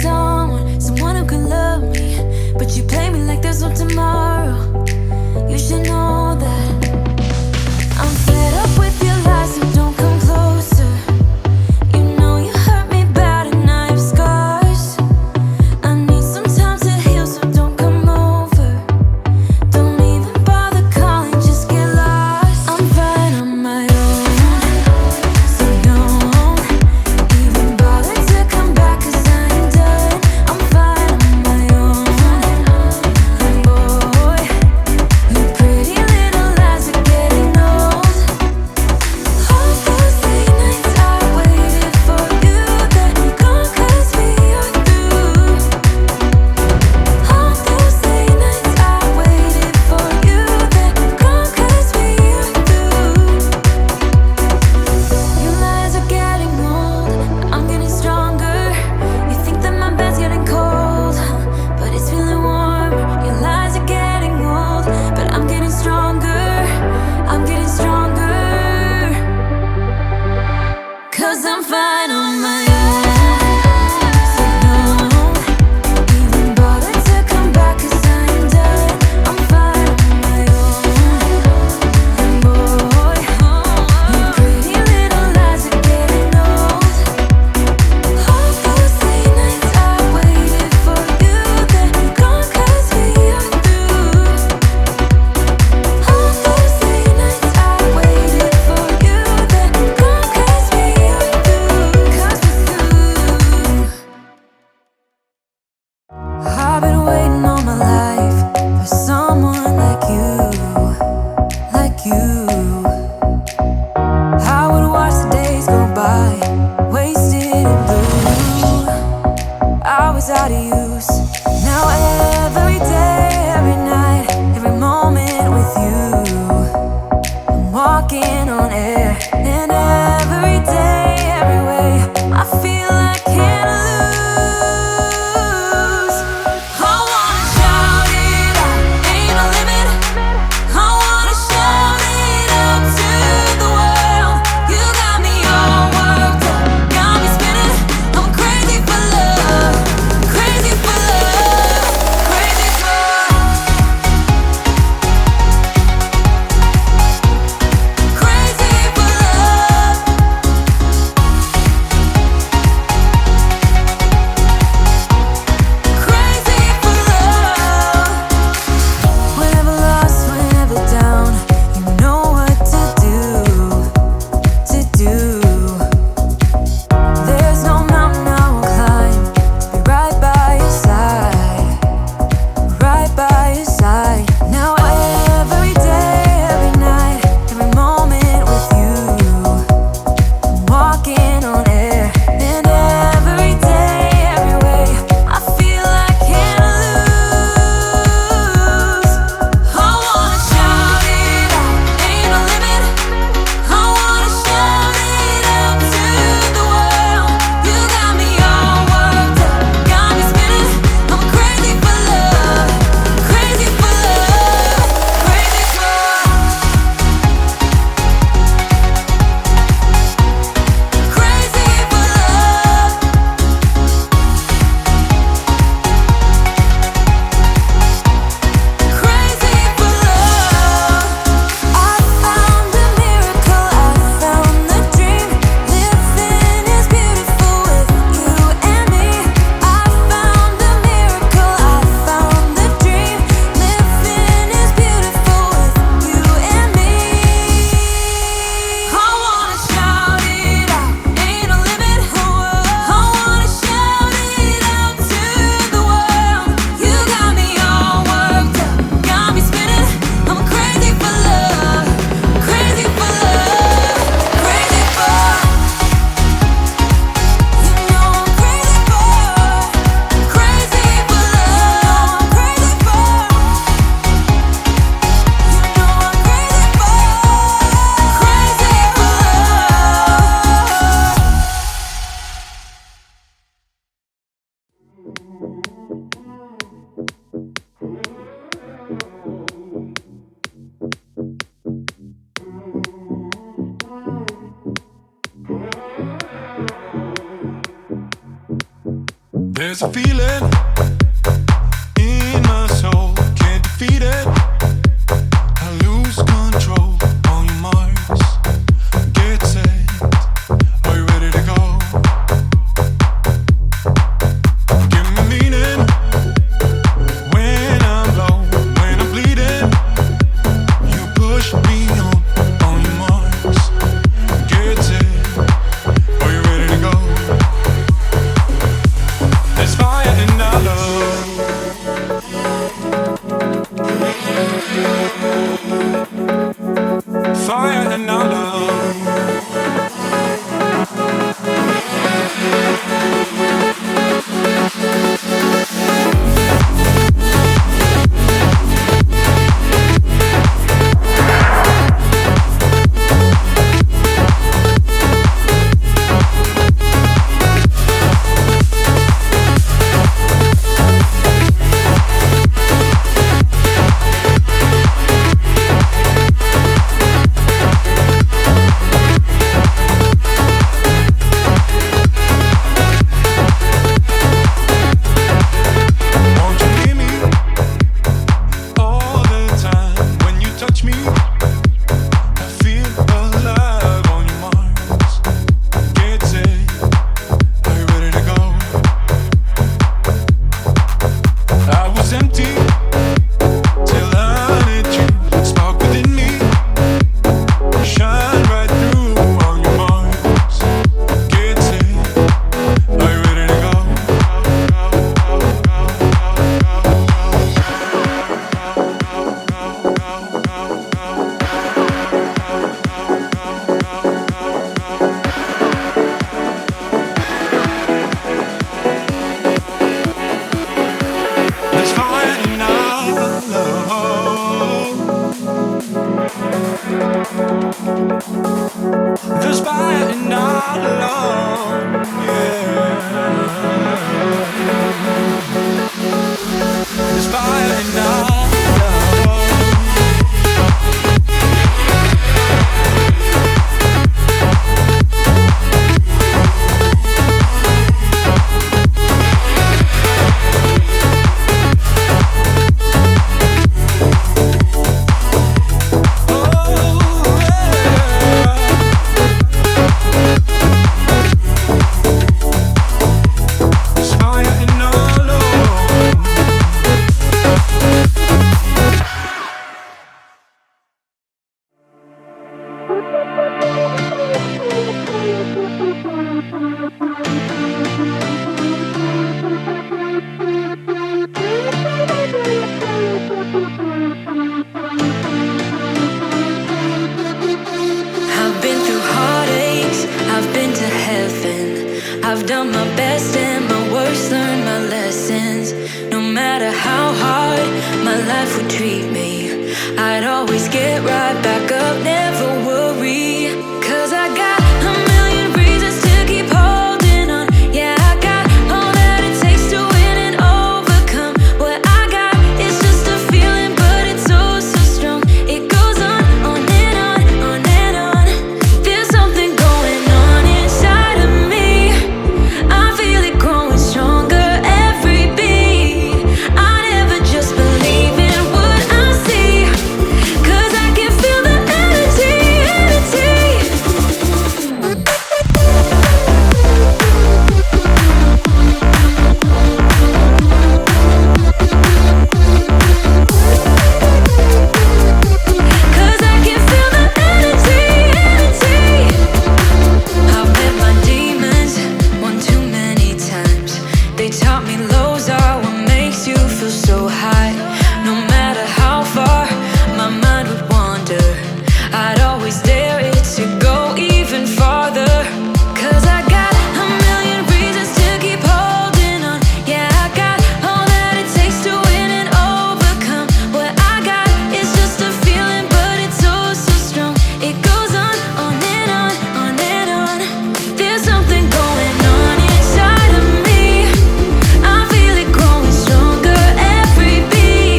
someone who could love me, but you play me like there's no tomorrow. You should know that I'm fed up with your lies, so don't come closer. You know you hurt me bad and I have scars. I need some time to heal, so don't come over. Don't even bother calling, just get lost. I'm fine on my own, so don't even bother to come back, 'cause I ain't done. I'm fine on my own. And boy, your pretty little lies are getting old. All those late nights I waited for you, they're gone 'cause we are through. All those late nights I waited for you, they're gone 'cause we are through. Your lies are getting old, but I'm getting stronger. You think that my bed's getting cold, but it's feeling warm. Your lies are getting old, but I'm getting stronger. I'm getting stronger, 'cause I'm fine on my own. So don't even bother to come back, 'cause I ain't done. I'm fine on my own. And boy, your pretty little lies are getting old. All those late nights I waited for you, they're gone 'cause we are through. All those late nights I waited for you, they're gone 'cause we are through. 'Cause we're through. I've been waiting all my life for someone like you, like you. I would watch the days go by, wasted and blue. I was out of use. Now every day, every night, every moment with you, I'm walking on air. And every day, every way, I feel I can't lose. I wanna shout it out, ain't no limit. I wanna shout it out to the world. You got me all worked up, got me spinning. I'm crazy for love, crazy for love. There's a feeling in my soul, can't defeat it. I lose control on your marks. Get set, are you ready to go? Give me meaning when I'm low, when I'm bleeding. You push me on your marks. Get set, are you ready to go? There's fire in our love. Fire in our love. There's fire in our love, yeah. There's fire in our love. I've done my best and my worst, learned my lessons. No matter how hard my life would treat me, I'd always get right back up, never worry. 'Cause I got a million reasons to keep holding on. Yeah, I got all that it takes to win and overcome. What I got is just a feeling, but it's oh so strong. It goes on and on, on and on. There's something going on inside of me. I feel it growing stronger every beat. I never just believe in what I see, 'cause I can feel the energy. I've met my demons one too many times. They taught me lows are what makes you feel so high. No matter how far my mind would wander, I'd always dare it to go even farther. 'Cause I got a million reasons to keep holding on. Yeah, I got all that it takes to win and overcome. What I got is just a feeling, but it's oh so strong. It goes on and on, on and on. There's something going on inside of me. I feel it growing stronger every beat.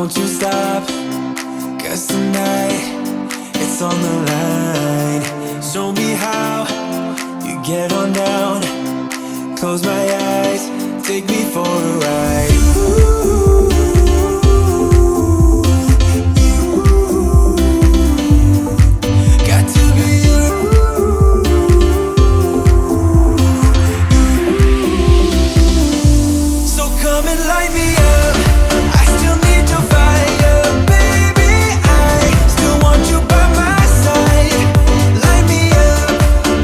don't you stop, 'cause tonight it's on the line. Show me how you get on down. Close my eyes, take me for a ride. Got to be you. So come and light me up. I still need your fire, baby. I still want you by my side. Light me up,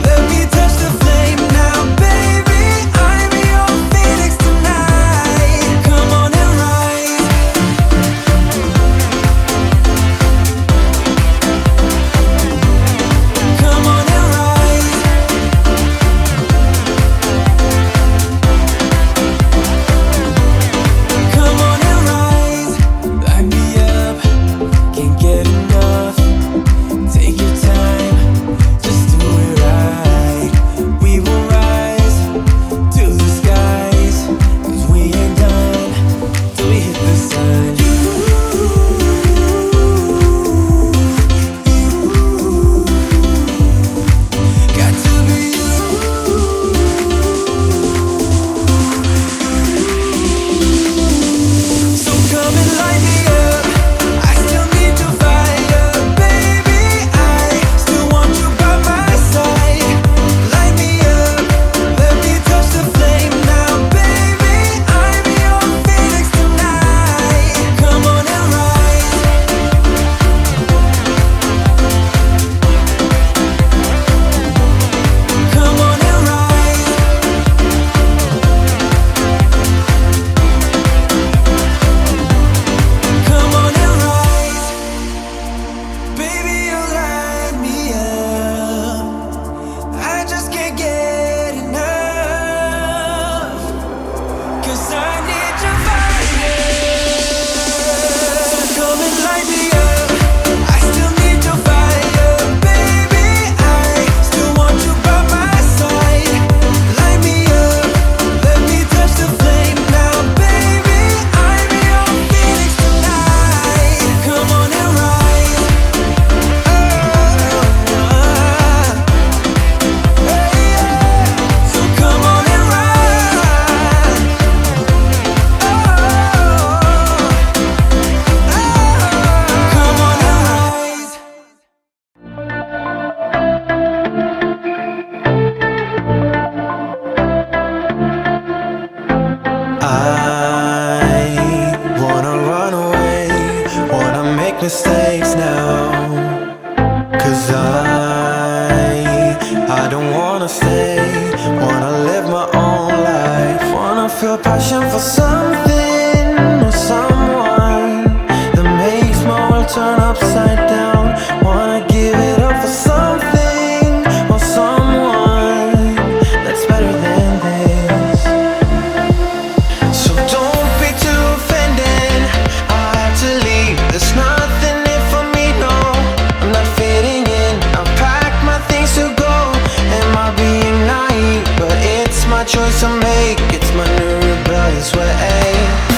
let me touch the flame now, baby. I'm your phoenix tonight. Come on and rise. Come on and rise. Come on and rise. Light me up, can't get enough. Take your time, just do it right. We will rise to the skies, 'cause we ain't done till we hit the sun. Got to be you. So come and light me up. I still need your fire, baby. I still want you by my side. Light me up, let me touch the flame now, baby. I'm your phoenix tonight. Come on and rise. Come on and rise. Come on and rise. Baby, you light me up. I just can't get enough, 'cause I need your fire. So come and light me up. I still need your fire, baby. I still want you by my side. Light me up, let me touch the flame now, baby. I'm your phoenix tonight. Come on and rise. So come on and rise. Come on and rise. I wanna run away, wanna make mistakes now. 'Cause I don't wanna stay, wanna live my own life. Wanna feel passion for something or someone that makes my world turn upside down. Wanna give it up for something or someone that's better than this. So don't be too offended, I had to leave. There's nothing in for me, no, I'm not fitting in. I packed my things to go, am I being naive? But it's my choice to make, it's my new rebellious way.